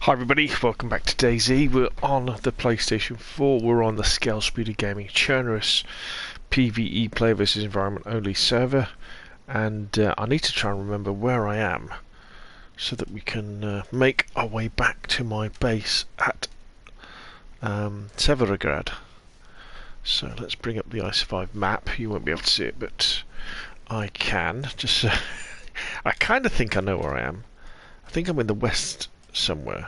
Hi everybody, welcome back to DayZ. We're on the PlayStation 4, we're on the Scalespeeder Gaming Chernarus PvE Player vs Environment Only server, and I need to try and remember where I am so that we can make our way back to my base at Severograd. So let's bring up the i5 map. You won't be able to see it, but I can. Just I kind of think I know where I am. I think I'm in the west somewhere,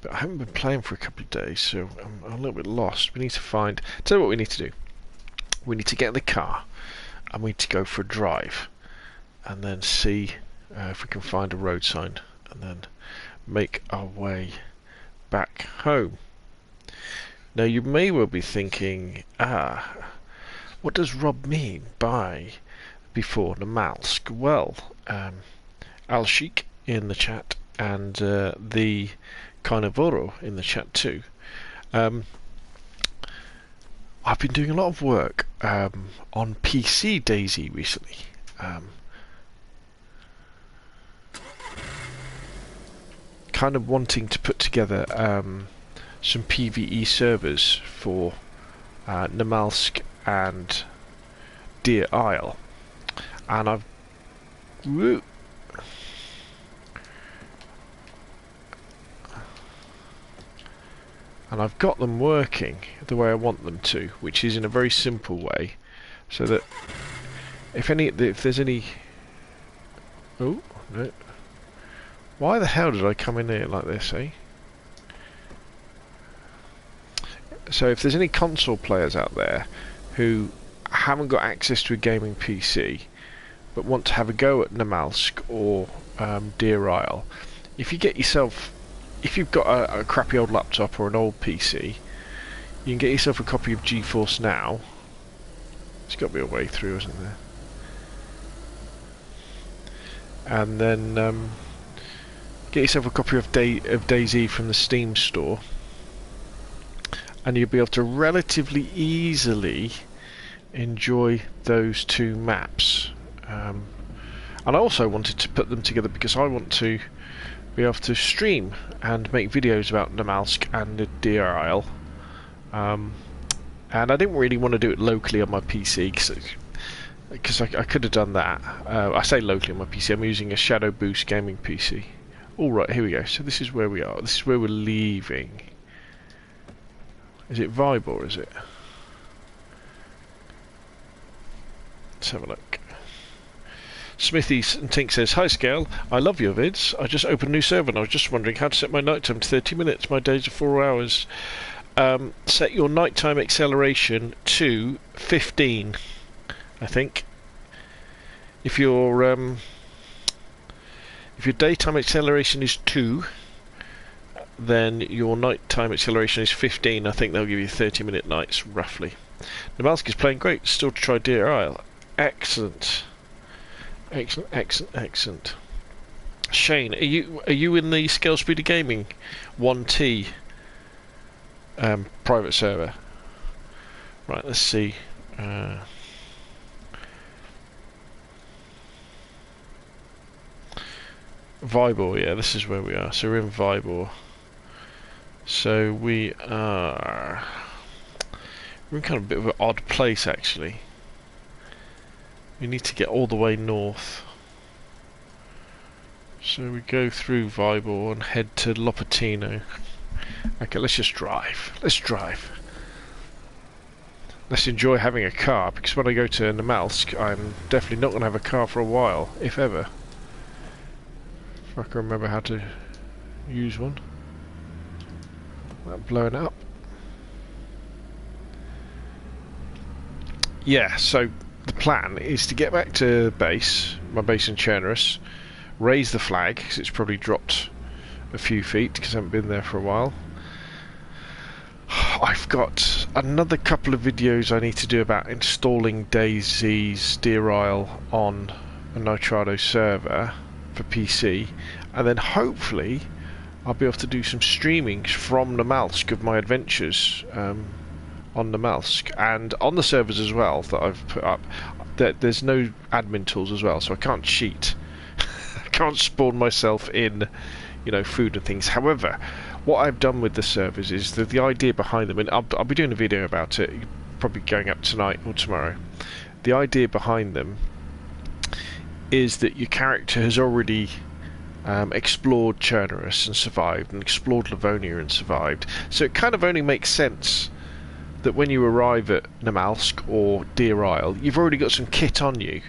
but I haven't been playing for a couple of days, so I'm a little bit lost. We need to find... Tell you what we need to do. We need to get in the car and we need to go for a drive and then see if we can find a road sign and then make our way back home. Now you may well be thinking, what does Rob mean by before Namalsk? Well, Al Sheikh in the chat and the Carnivoro in the chat too. I've been doing a lot of work on PC DayZ recently. Kind of wanting to put together some PvE servers for Namalsk and Deer Isle, and I've got them working the way I want them to, which is in a very simple way, so that if there's any... Oh, no. Why the hell did I come in here like this, eh? So if there's any console players out there who haven't got access to a gaming PC but want to have a go at Namalsk or Deer Isle, if you've got a crappy old laptop or an old PC, you can get yourself a copy of GeForce Now. There's got to be a way through, isn't there? And then get yourself a copy of DayZ from the Steam store, and you'll be able to relatively easily enjoy those two maps. And I also wanted to put them together because I want to be able to stream and make videos about Namalsk and the Deer Isle, and I didn't really want to do it locally on my PC because I could have done that. I say locally on my PC, I'm using a Shadow Boost gaming PC. Alright, here we go. So this is where we are. This is where we're leaving. Is it Vibe or is it? Let's have a look. Smithy and Tink says, "Hi Scale, I love your vids. I just opened a new server and I was just wondering how to set my nighttime to 30 minutes. My days are 4 hours. Set your nighttime acceleration to 15, I think. If your daytime acceleration is 2, then your nighttime acceleration is 15. I think they'll give you 30-minute nights, roughly. Namalsk is playing great. Still to try Deer Isle. Excellent. Excellent, excellent, excellent. Shane, are you in the Scalespeeder Gaming 1T private server? Right, let's see. Vibor, yeah, this is where we are. So we're in Vibor. So we're in kind of a bit of an odd place actually. We need to get all the way north. So we go through Vibor and head to Lopatino. Okay, let's just drive. Let's drive. Let's enjoy having a car, because when I go to Namalsk, I'm definitely not going to have a car for a while, if ever. If I can remember how to use one. That blowing up. Yeah, so the plan is to get back to base, my base in Chernarus, raise the flag, because it's probably dropped a few feet, because I haven't been there for a while. I've got another couple of videos I need to do about installing DayZ's Deer Isle on a Nitrado server for PC, and then hopefully I'll be able to do some streaming from Namalsk of my adventures on Namalsk, and on the servers as well that I've put up. There's no admin tools as well, so I can't cheat. I can't spawn myself in you know, food and things. However, what I've done with the servers is that the idea behind them, and I'll be doing a video about it, probably going up tonight or tomorrow. The idea behind them is that your character has already explored Chernobyl and survived, and explored Livonia and survived. So it kind of only makes sense that when you arrive at Namalsk or Deer Isle, you've already got some kit on you.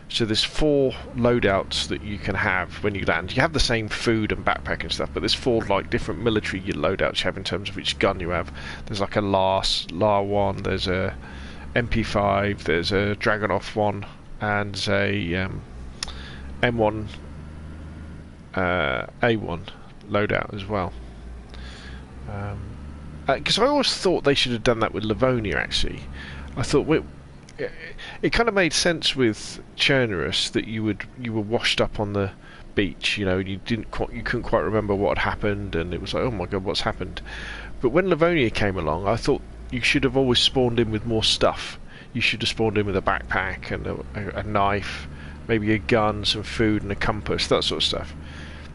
So there's 4 loadouts that you can have when you land. You have the same food and backpack and stuff, but there's 4 like different military loadouts you have in terms of which gun you have. There's like a LAR-1, there's a MP5, there's a Dragunov 1, and a M1 A1 loadout as well. Because I always thought they should have done that with Livonia. Actually, I thought it kind of made sense with Chernobyl that you were washed up on the beach. You know, you couldn't quite remember what had happened, and it was like, oh my god, what's happened? But when Livonia came along, I thought you should have always spawned in with more stuff. You should have spawned in with a backpack and a knife, maybe a gun, some food, and a compass, that sort of stuff.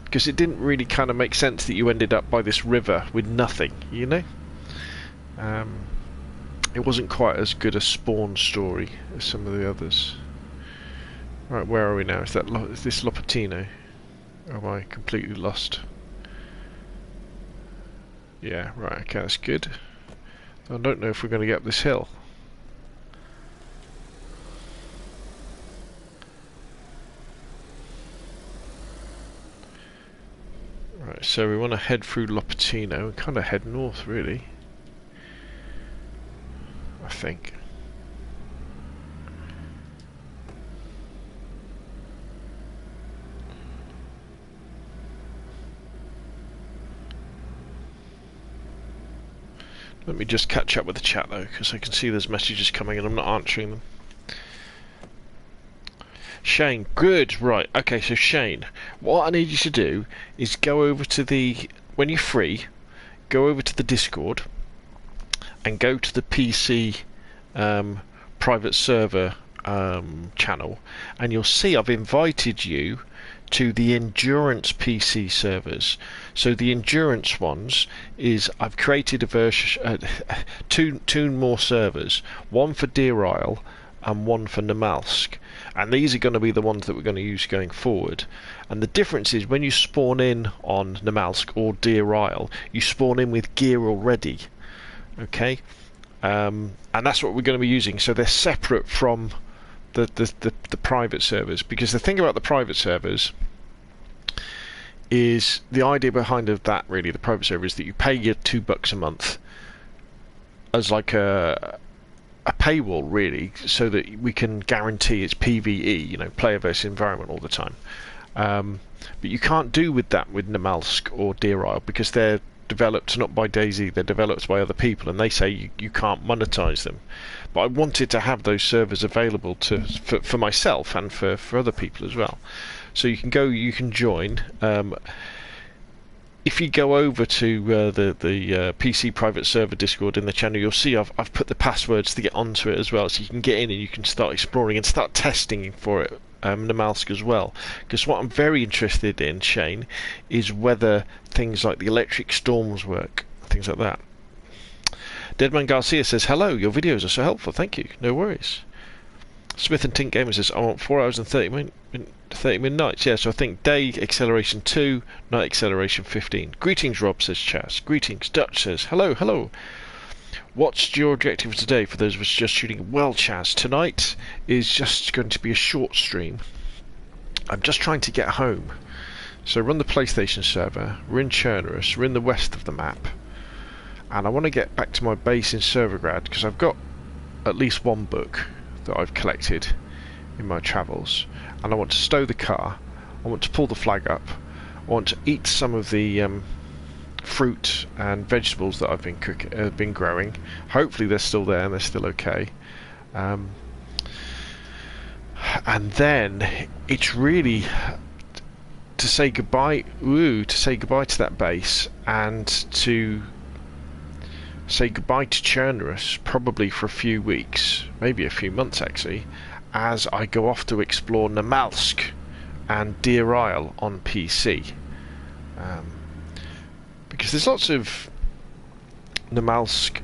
Because it didn't really kind of make sense that you ended up by this river with nothing, you know? It wasn't quite as good a spawn story as some of the others. Right, where are we now? Is this Lopatino? Or am I completely lost? Yeah, right, okay, that's good. I don't know if we're going to get up this hill. Right, so we want to head through Lopatino and kind of head north, really. I think. Let me just catch up with the chat though, because I can see there's messages coming and I'm not answering them. Shane, good, right, okay, so Shane, what I need you to do is go over to when you're free, go over to the Discord and go to the PC private server channel, and you'll see I've invited you to the endurance PC servers. So the endurance ones is I've created a version, two more servers, one for Deer Isle and one for Namalsk, and these are going to be the ones that we're going to use going forward. And the difference is when you spawn in on Namalsk or Deer Isle, you spawn in with gear already, okay, and that's what we're going to be using. So they're separate from the private servers, because the thing about the private servers is the idea behind that, really, the private server, is that you pay your $2 a month as like a paywall, really, so that we can guarantee it's PvE, you know, player versus environment all the time. But you can't do with that with Namalsk or Deer Isle, because they're developed not by DayZ, they're developed by other people, and they say you can't monetize them. But I wanted to have those servers available for myself and for other people as well. So you can join. If you go over to the PC private server Discord in the channel, you'll see I've put the passwords to get onto it as well, so you can get in and you can start exploring and start testing for it, Namalsk as well. Because what I'm very interested in, Shane, is whether things like the electric storms work, things like that. Deadman Garcia says, hello, your videos are so helpful, thank you, no worries. Smith and Tink Gamer says, I want 4 hours and 30 minute nights. Yeah, so I think day acceleration 2, night acceleration 15. Greetings, Rob, says Chas. Greetings. Dutch says, hello, hello. What's your objective today for those of us just shooting? Well, Chas, tonight is just going to be a short stream. I'm just trying to get home. So run the PlayStation server. We're in Chernobyl. We're in the west of the map. And I want to get back to my base in Servergrad, because I've got at least one book that I've collected in my travels, and I want to stow the car, I want to pull the flag up, I want to eat some of the fruit and vegetables that I've been growing. Hopefully they're still there and they're still okay, and then it's really to say goodbye to that base, and to say goodbye to Chernobyl, probably for a few weeks, maybe a few months actually, as I go off to explore Namalsk and Deer Isle on PC. because there's lots of Namalsk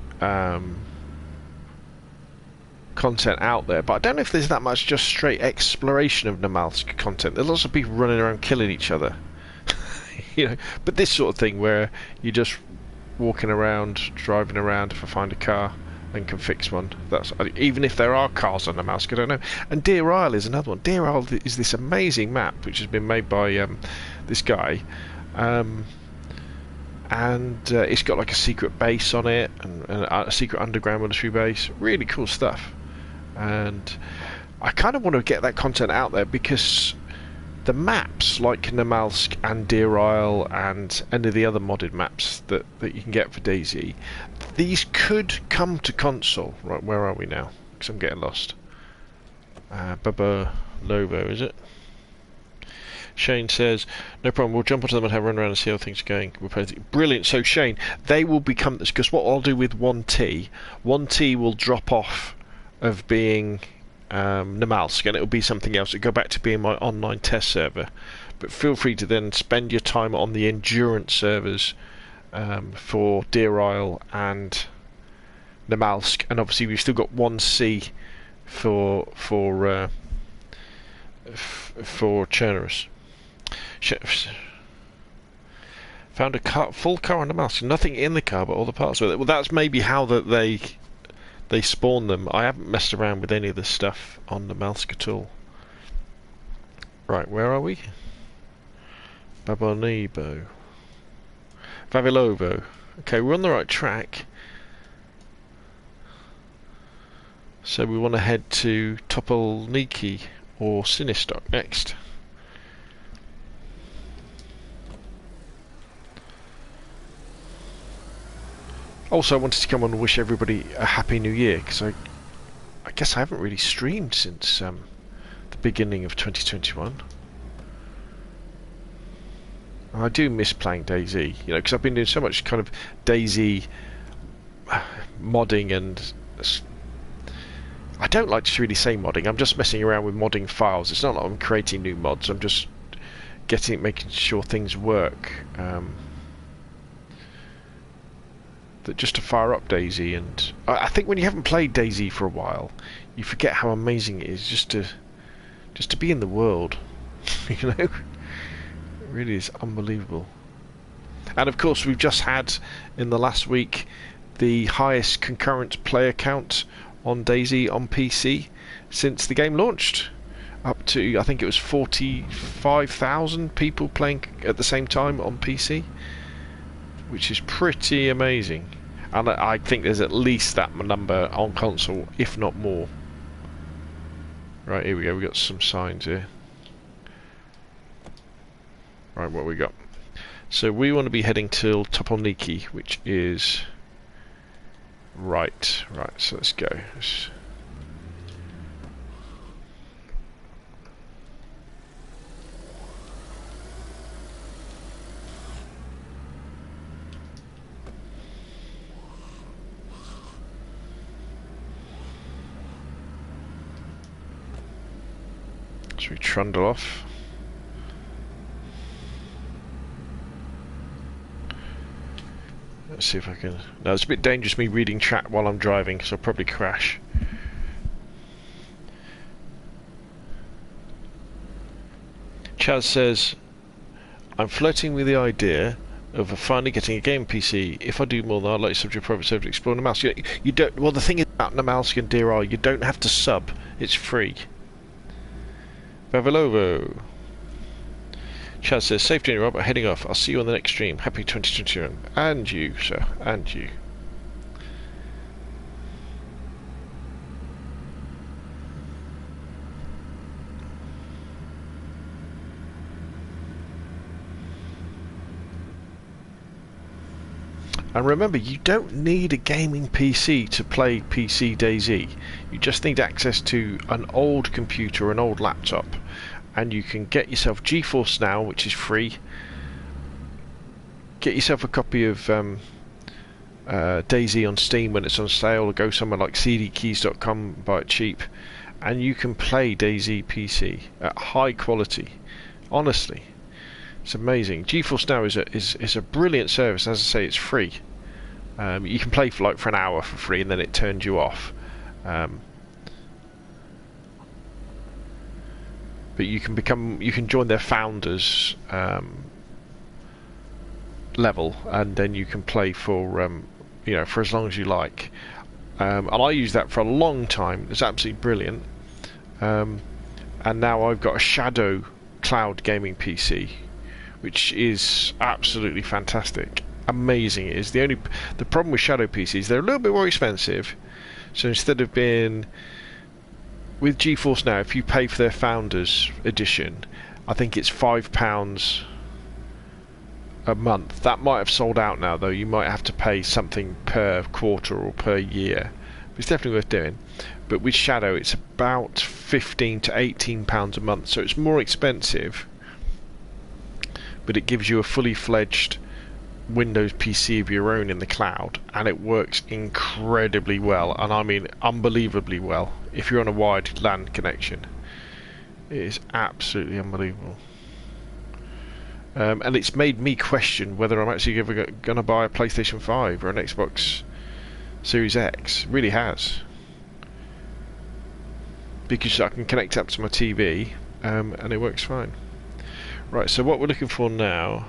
content out there, but I don't know if there's that much just straight exploration of Namalsk content. There's lots of people running around killing each other, you know. But this sort of thing where you're just walking around, driving around, if I find a car and can fix one. That's even if there are cars on Namalsk, I don't know. And Deer Isle is another one. Deer Isle is this amazing map which has been made by this guy. And it's got like a secret base on it and a secret underground military base. Really cool stuff. And I kind of want to get that content out there because the maps like Namalsk and Deer Isle and any of the other modded maps that you can get for DayZ, these could come to console. Right, where are we now? Because I'm getting lost. Bubba Lobo, is it? Shane says, no problem, we'll jump onto them and have a run around and see how things are going. Brilliant. So Shane, they will become this, because what I'll do with 1T will drop off of being Namalsk and it'll be something else. It'll go back to being my online test server. But feel free to then spend your time on the endurance servers for Deer Isle and Namalsk, and obviously we've still got 1C for Chernerus. Found a full car on Namalsk, nothing in the car but all the parts with it. Well, that's maybe how that they spawn them. I haven't messed around with any of this stuff on Namalsk at all. Right, where are we? Babonibo. Vavilovo. Okay, we're on the right track. So we want to head to Topolniki or Sinistok next. Also, I wanted to come on and wish everybody a happy new year, because I guess I haven't really streamed since the beginning of 2021. And I do miss playing DayZ, you know, because I've been doing so much kind of DayZ modding, and I don't like to really say modding. I'm just messing around with modding files. It's not like I'm creating new mods. I'm just making sure things work. That just to fire up DayZ, and I think when you haven't played DayZ for a while, you forget how amazing it is just to be in the world. You know, it really is unbelievable. And of course, we've just had in the last week the highest concurrent player count on DayZ on PC since the game launched, up to I think it was 45,000 people playing at the same time on PC, which is pretty amazing. And I think there's at least that number on console, if not more. Right, here we go, we got some signs here. Right, what we got? So we want to be heading to Topolniki, which is right, so let's go. So we trundle off. Let's see if I can... No, it's a bit dangerous me reading chat while I'm driving, so I'll probably crash. Chaz says, I'm flirting with the idea of finally getting a game PC. If I do more than I'd like to sub to a private server to explore Namalsk. You don't... Well, the thing is about Namalsk and Deer Isle, you don't have to sub. It's free. Bavilovo. Chaz says, safe journey, Robert, heading off. I'll see you on the next stream. Happy 2021. And you, sir. And you. And remember, you don't need a gaming PC to play PC DayZ. You just need access to an old computer or an old laptop. And you can get yourself GeForce Now, which is free. Get yourself a copy of DayZ on Steam when it's on sale, or go somewhere like cdkeys.com, buy it cheap, and you can play DayZ PC at high quality. Honestly, It's amazing. GeForce Now is a brilliant service. As I say, it's free. You can play for an hour for free, and then it turns you off. But you can join their founders level, and then you can play for for as long as you like. And I used that for a long time. It's absolutely brilliant. And now I've got a Shadow cloud gaming PC, which is absolutely fantastic. Amazing it is. The problem with Shadow PCs, they're a little bit more expensive. So instead of being with GeForce Now, if you pay for their Founders Edition, I think it's £5 a month. That might have sold out now, though. You might have to pay something per quarter or per year. But it's definitely worth doing. But with Shadow, it's about £15 to £18 a month, so it's more expensive. But it gives you a fully fledged Windows PC of your own in the cloud, and it works incredibly well, and I mean unbelievably well if you're on a wired LAN connection. It is absolutely unbelievable. And it's made me question whether I'm actually ever going to buy a PlayStation 5 or an Xbox Series X. It really has. Because I can connect up to my TV and it works fine. Right, so what we're looking for now...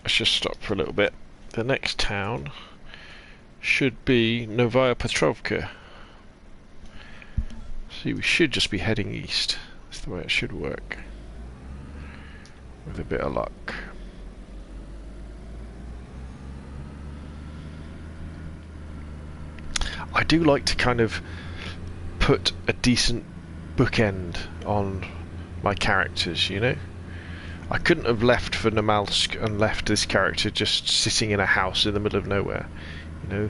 Let's just stop for a little bit. The next town should be Novaya Petrovka. See, we should just be heading east. That's the way it should work. With a bit of luck. I do like to kind of put a decent bookend on my characters, you know? I couldn't have left for Namalsk and left this character just sitting in a house in the middle of nowhere, you know?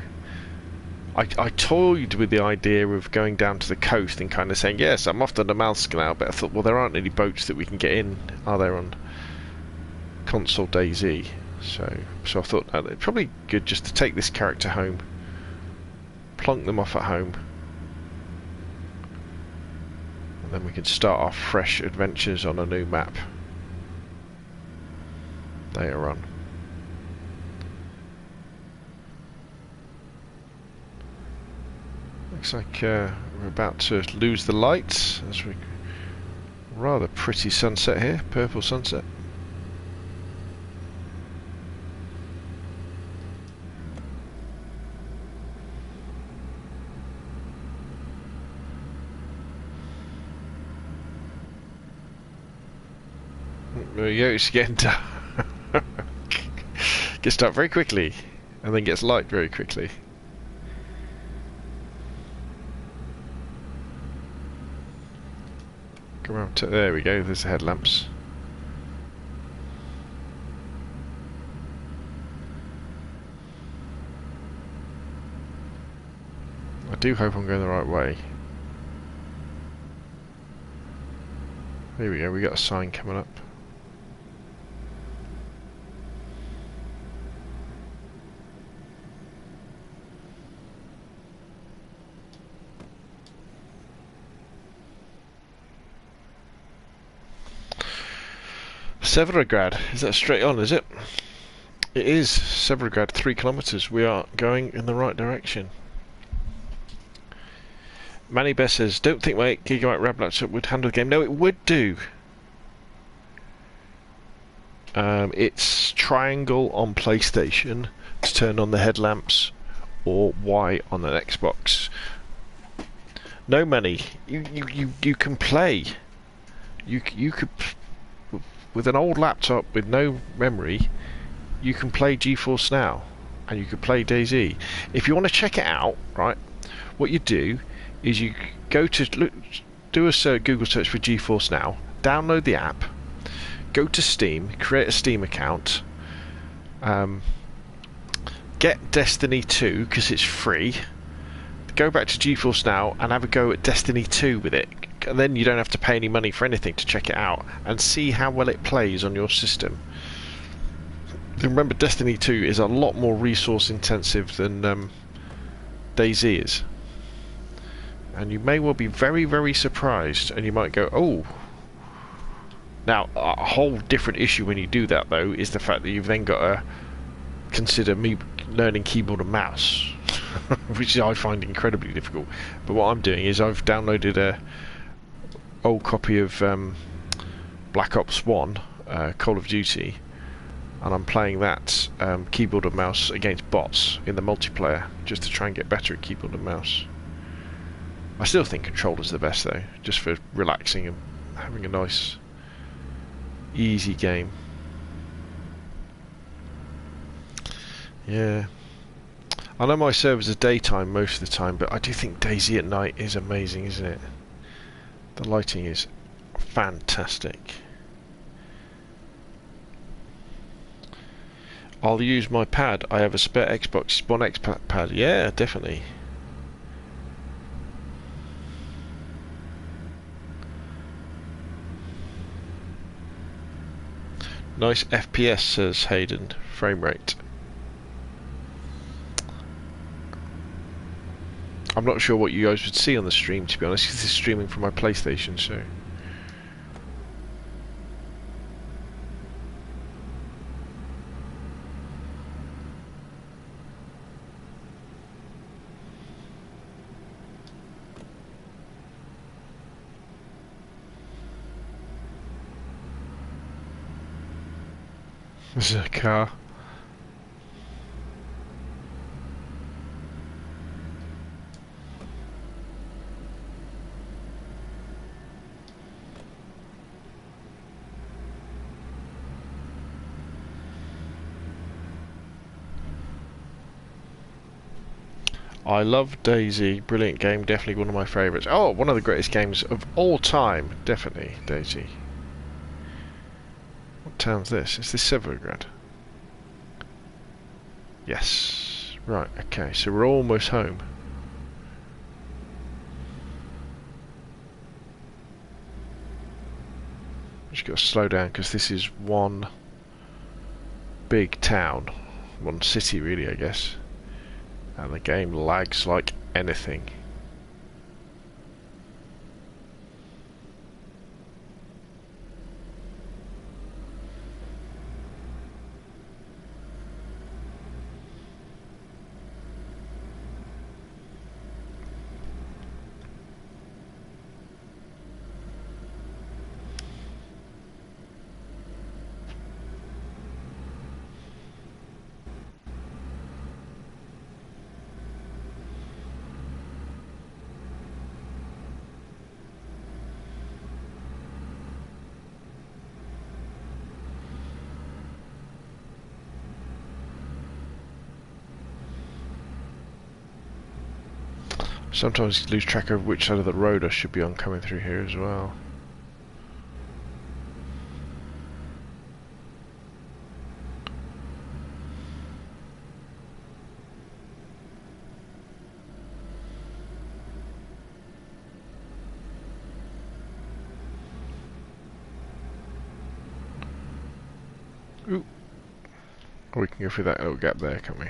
I toyed with the idea of going down to the coast and kind of saying, yes, I'm off to Namalsk now, but I thought, well, there aren't any boats that we can get in, are there, on console DayZ? So I thought, no, it's probably good just to take this character home, plonk them off at home, and then we can start our fresh adventures on a new map later on. Looks like we're about to lose the lights as we rather pretty sunset here, purple sunset. There you go, it's getting dark. Gets dark very quickly and then gets light very quickly. Come around to, there we go, there's the headlamps. I do hope I'm going the right way. There we go, we got a sign coming up. Severograd, is that straight on, is it? It is Severograd, 3 kilometers. We are going in the right direction. Manny Bess says, don't think my 8GB RAM laptop would handle the game. No, it would do. It's triangle on PlayStation to turn on the headlamps, or Y on an Xbox. No, Manny, you can play. You could. With an old laptop with no memory, you can play GeForce Now, and you can play DayZ. If you want to check it out, right, what you do is you go to do a Google search for GeForce Now, download the app, go to Steam, create a Steam account, get Destiny 2 because it's free. Go back to GeForce Now and have a go at Destiny 2 with it. And then you don't have to pay any money for anything to check it out and see how well it plays on your system. Remember, Destiny 2 is a lot more resource intensive than DayZ is, and you may well be very, very surprised, and you might go, oh, Now, a whole different issue when you do that, though, is the fact that you've then got to consider me learning keyboard and mouse, which I find incredibly difficult. But what I'm doing is I've downloaded a old copy of Black Ops 1, Call of Duty, and I'm playing that keyboard and mouse against bots in the multiplayer, just to try and get better at keyboard and mouse. I still think controller's the best, though, just for relaxing and having a nice, easy game. Yeah. I know my servers are daytime most of the time, but I do think DayZ at night is amazing, isn't it? The lighting is fantastic. I'll use my pad. I have a spare Xbox One X pad. Yeah, definitely. Nice FPS, says Hayden. Frame rate. I'm not sure what you guys would see on the stream, to be honest, because this is streaming from my PlayStation, so... This is a car. I love DayZ, brilliant game, definitely one of my favourites. Oh, one of the greatest games of all time, definitely, DayZ. What town's this? Is this Severograd? Yes. Right, okay, so we're almost home. Just got to slow down because this is one big town, one city really, I guess. And the game lags like anything. Sometimes you lose track of which side of the road I should be on coming through here as well. Ooh. Oh, we can go through that little gap there, can't we?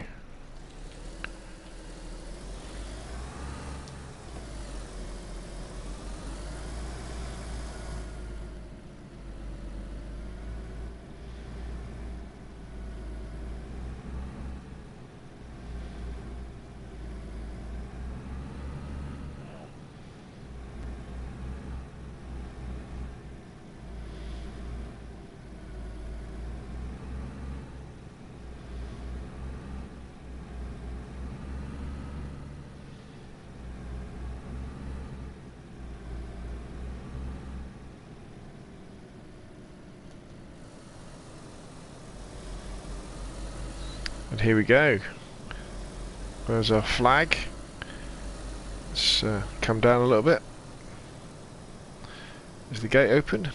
And here we go. There's our flag. Let's come down a little bit. Is the gate open?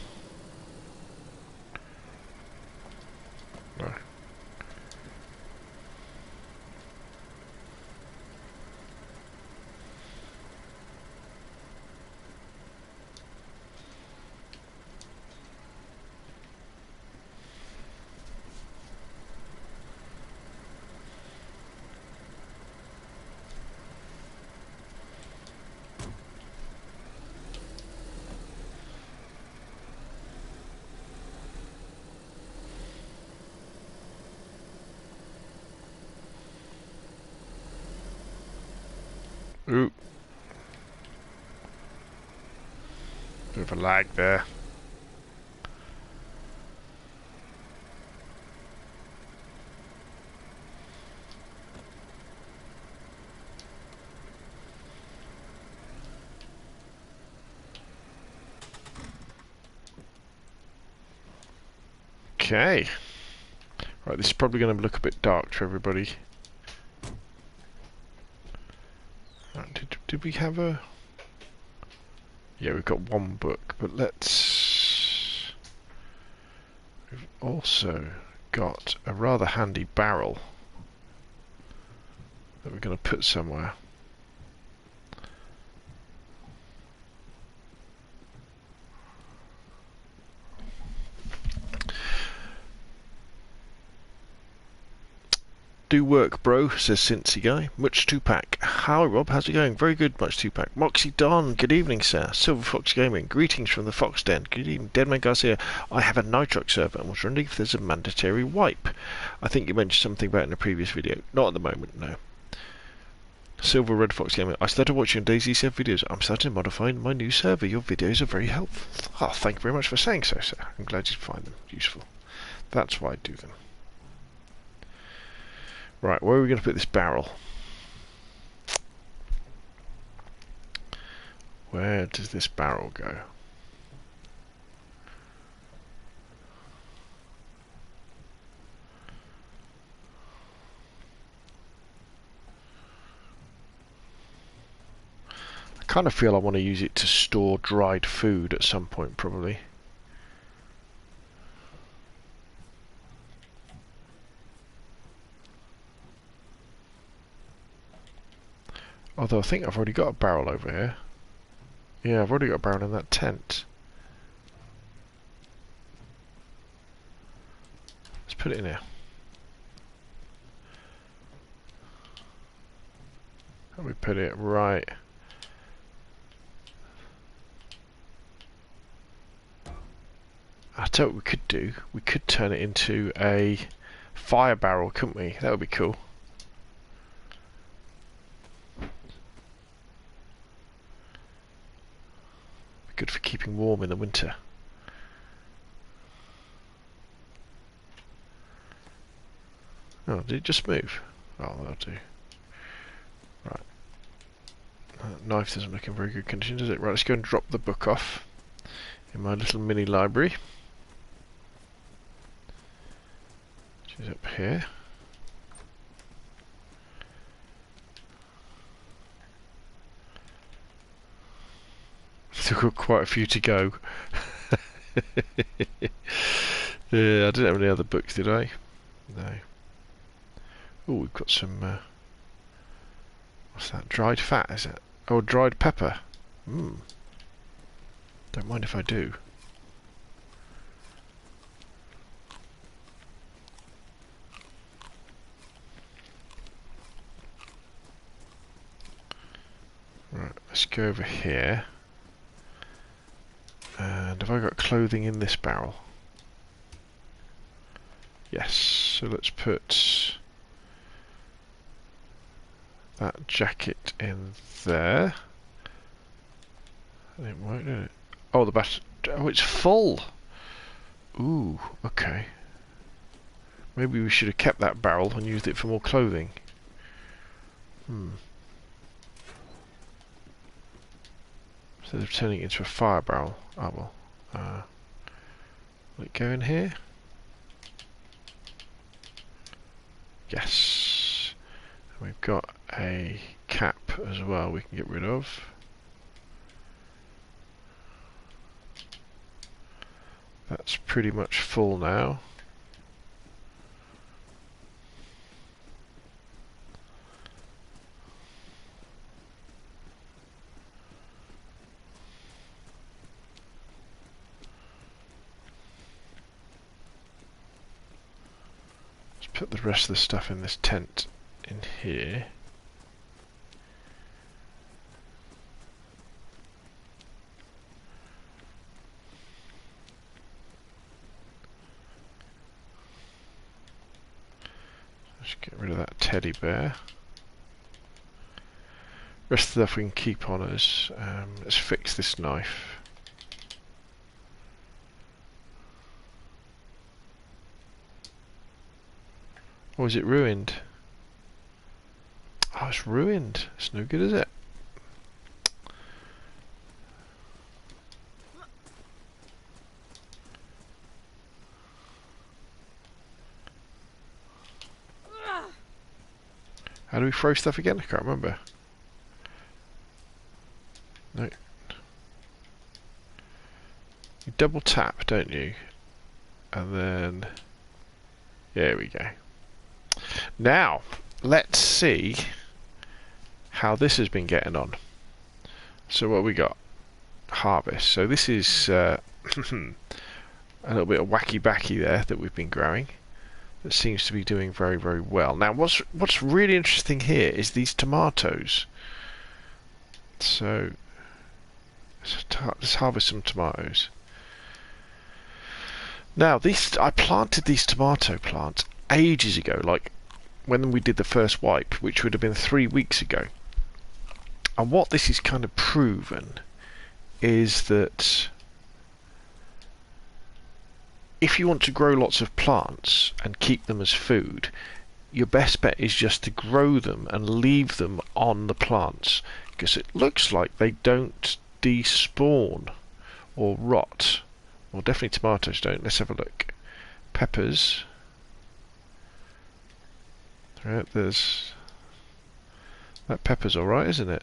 No. Ooh. Bit of a lag there. Okay. Right, this is probably going to look a bit dark to everybody. Right, did we have a... Yeah, we've got one book, but let's... We've also got a rather handy barrel that we're going to put somewhere. Do work, bro, says Cincy Guy. Much 2-pack. Hi, Rob. How's it going? Very good, Much 2-pack. Moxie Don. Good evening, sir. Silver Fox Gaming. Greetings from the Fox Den. Good evening. Deadman Garcia. I have a Nitrox server and was wondering if there's a mandatory wipe. I think you mentioned something about it in a previous video. Not at the moment, no. Silver Red Fox Gaming. I started watching DayZ server videos. I'm starting to modify my new server. Your videos are very helpful. Oh, thank you very much for saying so, sir. I'm glad you find them useful. That's why I do them. Right, where are we going to put this barrel? Where does this barrel go? I kind of feel I want to use it to store dried food at some point, probably. Although I think I've already got a barrel over here. Yeah, I've already got a barrel in that tent. Let's put it in here. How do we put it? Right. I tell you what we could do. We could turn it into a fire barrel, couldn't we? That would be cool. Good for keeping warm in the winter. Oh, did it just move? Oh, that'll do. Right. That knife doesn't look in very good condition, does it? Right, let's go and drop the book off in my little mini library. Which is up here. Still got quite a few to go. Yeah, I didn't have any other books, did I? No. Oh, we've got some... what's that? Dried fat, is it? Oh, dried pepper. Don't mind if I do. Right, let's go over here. And have I got clothing in this barrel? Yes, so let's put that jacket in there. It won't, did it? Oh, the bat. Oh, it's full! Ooh, okay. Maybe we should have kept that barrel and used it for more clothing. Instead of turning it into a fire barrel. Oh well. Will it go in here? Yes. And we've got a cap as well we can get rid of. That's pretty much full now. Put the rest of the stuff in this tent in here. Let's get rid of that teddy bear. Rest of the stuff we can keep on us. Let's fix this knife. Or is it ruined? Oh, it's ruined. It's no good, is it? How do we throw stuff again? I can't remember. No. You double tap, don't you? And then... There we go. Now, let's see how this has been getting on. So what we got? Harvest. So this is a little bit of wacky-backy there that we've been growing. That seems to be doing very, very well. Now, what's really interesting here is these tomatoes. So let's harvest some tomatoes. Now, I planted these tomato plants ages ago, like when we did the first wipe, which would have been 3 weeks ago. And what this is kind of proven is that if you want to grow lots of plants and keep them as food, your best bet is just to grow them and leave them on the plants, because it looks like they don't despawn or rot. Well, definitely tomatoes don't. Let's have a look. Peppers. Right, there's... That pepper's alright, isn't it?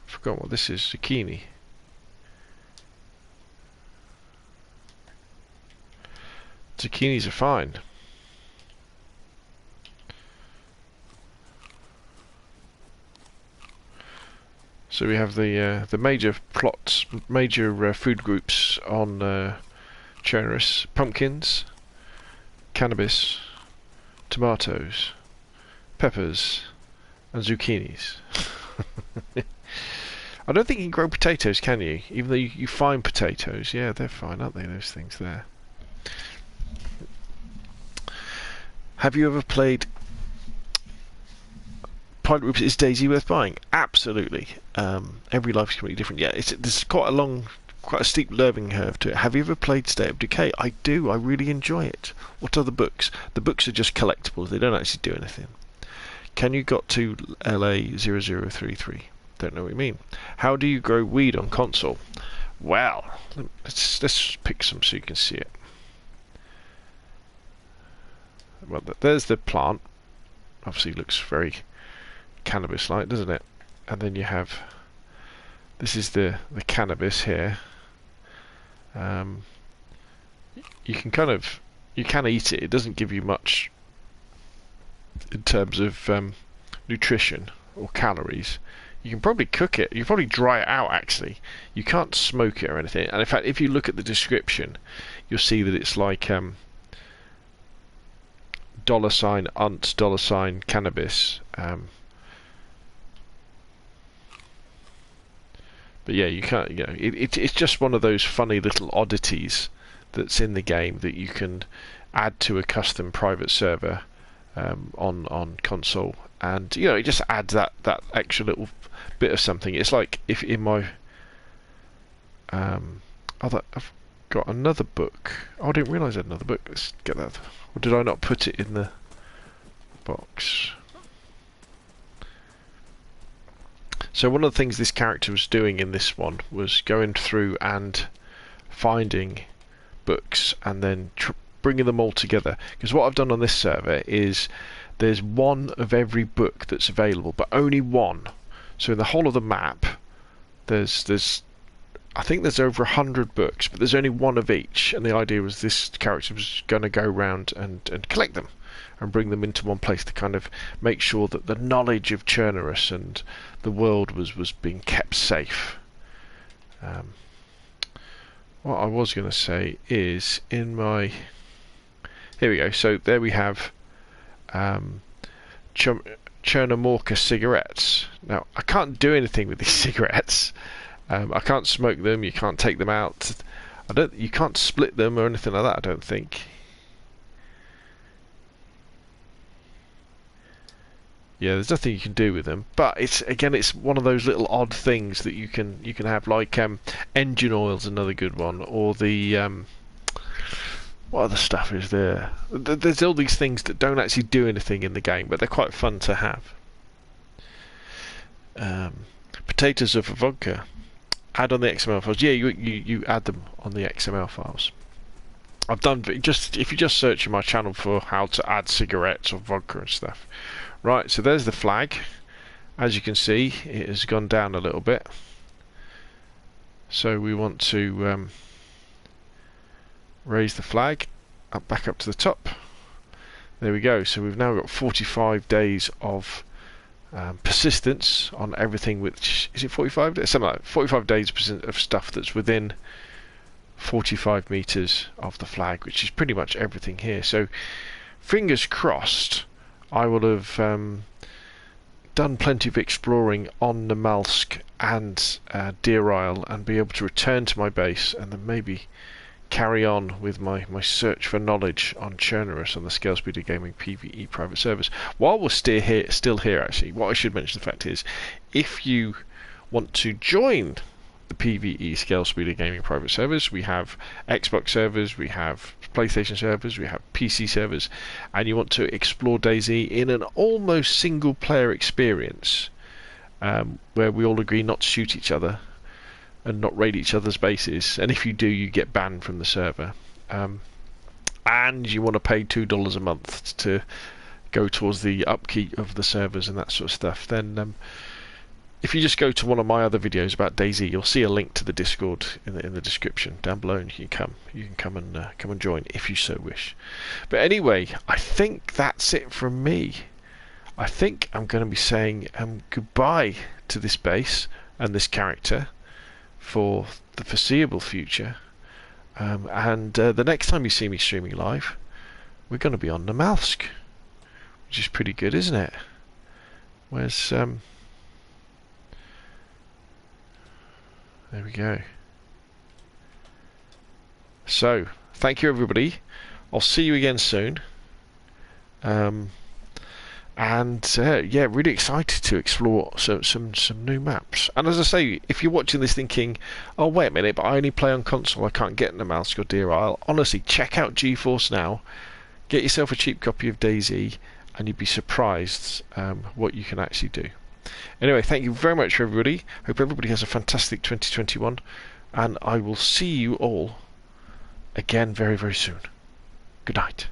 Forgot what this is. Zucchini. Zucchinis are fine. So we have the major plots, major food groups on Chernarus: pumpkins, cannabis, tomatoes, peppers, and zucchinis. I don't think you can grow potatoes, can you? Even though you find potatoes, yeah, they're fine, aren't they? Those things there. Have you ever played Pilot Groups? Is DayZ worth buying? Absolutely. Every life is completely different. Yeah, there's quite a steep learning curve to it. Have you ever played State of Decay? I do. I really enjoy it. What are the books? The books are just collectibles. They don't actually do anything. Can you got to LA0033? Don't know what you mean. How do you grow weed on console? Well, let's pick some so you can see it. Well, there's the plant. Obviously looks very cannabis-like, doesn't it? And then you have, this is the cannabis here. You can eat it. It doesn't give you much in terms of nutrition or calories. You can probably cook it. You can probably dry it out, actually. You can't smoke it or anything. And in fact, if you look at the description, you'll see that it's like $UNT, $cannabis. But yeah, you can't. You know, it's just one of those funny little oddities that's in the game that you can add to a custom private server on console, and you know, it just adds that extra little bit of something. It's like if in my I've got another book. Oh, I didn't realise I had another book. Let's get that. Or did I not put it in the box? So one of the things this character was doing in this one was going through and finding books and then bringing them all together. Because what I've done on this server is there's one of every book that's available, but only one. So in the whole of the map, there's I think there's over 100 books, but there's only one of each. And the idea was this character was going to go around and collect them and bring them into one place to kind of make sure that the knowledge of Chernarus and the world was being kept safe. What I was going to say is in my... Here we go. So there we have Chernamorca cigarettes. Now, I can't do anything with these cigarettes. I can't smoke them. You can't take them out. You can't split them or anything like that. I don't think. Yeah, there's nothing you can do with them. But it's one of those little odd things that you can have. Like engine oil's another good one, or the what other stuff is there? There's all these things that don't actually do anything in the game, but they're quite fun to have. Potatoes of vodka. Add on the XML files. Yeah, you add them on the XML files. I've done if you just search in my channel for how to add cigarettes or vodka and stuff. Right, so there's the flag. As you can see, it has gone down a little bit. So we want to raise the flag back up to the top. There we go. So we've now got 45 days of persistence on everything. Which is it 45 days? Something like 45 days of stuff that's within 45 meters of the flag, which is pretty much everything here. So fingers crossed, I will have done plenty of exploring on Namalsk and Deer Isle, and be able to return to my base, and then maybe carry on with my search for knowledge on Chernerus on the Scalespeeder Gaming PvE private servers. While we're still here, actually, what I should mention, the fact is, if you want to join the PvE Scalespeeder Gaming private servers, we have Xbox servers, we have PlayStation servers, we have PC servers, and you want to explore DayZ in an almost single player experience, where we all agree not to shoot each other and not raid each other's bases, and if you do, you get banned from the server, and you want to pay $2 a month to go towards the upkeep of the servers and that sort of stuff, then if you just go to one of my other videos about DayZ, you'll see a link to the Discord in the description down below, and you can come and join if you so wish. But anyway, I think that's it from me. I think I'm going to be saying goodbye to this base and this character for the foreseeable future, and the next time you see me streaming live, we're going to be on Namalsk, which is pretty good, isn't it? Where's there we go. So thank you, everybody. I'll see you again soon. Yeah, really excited to explore some new maps. And as I say, if you're watching this thinking, oh wait a minute, but I only play on console, I can't get Namalsk or Deer Isle, honestly, check out GeForce now, get yourself a cheap copy of DayZ, and you'd be surprised what you can actually do. Anyway, thank you very much, everybody. Hope everybody has a fantastic 2021, and I will see you all again very, very soon. Good night.